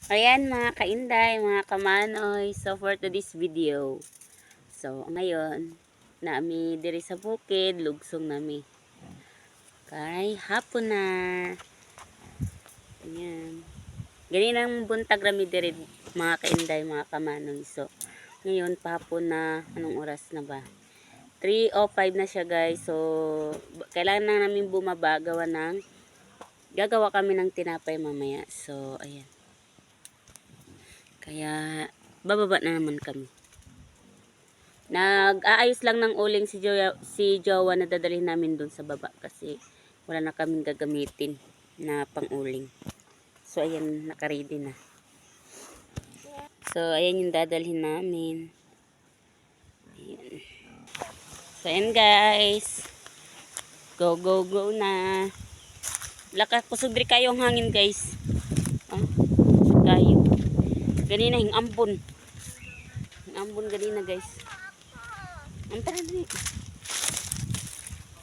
Ayan mga kainday, mga kamanoy. So for today's video. So ngayon, nami diri sa bukid, lugsong nami. Kay hapon na. Ayan. Ganinang buntag rami diri mga kainday, mga kamanoy. So ngayon pahapon na, anong oras na ba? 3:05 na siya guys. So kailangan na namin bumaba, gagawa kami ng tinapay mamaya. So ayan. Kaya, bababa na naman kami. Nag-aayos lang ng uling si Jowa na dadalhin namin dun sa baba kasi wala na kaming gagamitin na pang-uling. So, ayan, nakaready na. So, ayan yung dadalhin namin. Ayan. So, ayan guys. Go, go, go na. Kusog diri kayo ang hangin guys. Kusog kayo. Ganina hing ambon. Hing ambon ganina guys. Ang tara na.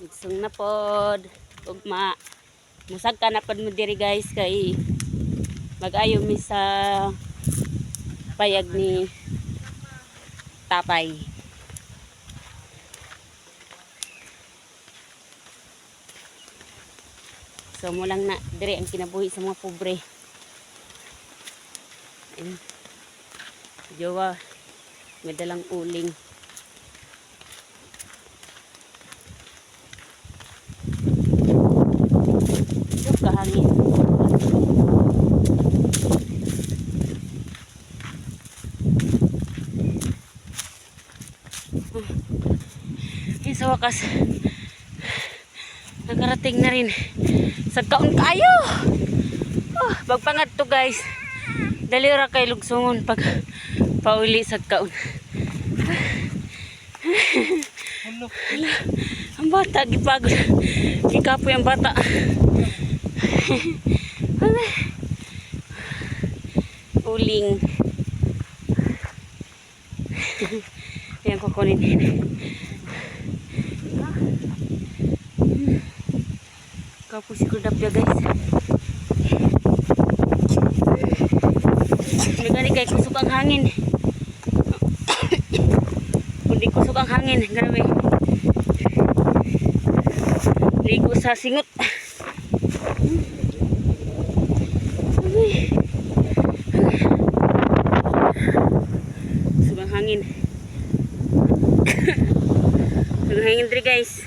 Igsong na pod. Ugma. Musag ka na pod mo diri guys kay mag-ayo mi sa payag ni Tapay. So mo lang na diri ang kinabuhi sa mga pobre. Ayun. Jowa, may dalang uling. Yung kahangin. Sa wakas, nakarating na rin sa kaon kayo. Bagpangat to guys. Dali ra kay lugsungon pag pauli sa kaon. Hala, ang bata gipagod. Gikapoy ang bata. Uling. Yan kukunin din. Kapo si Kudapya guys. Nagani kay kusog ang hangin. Kundi kusog ang hangin, grabe. Ligo sa singot. Kusog ang hangin. Kusog ang hangin diri guys.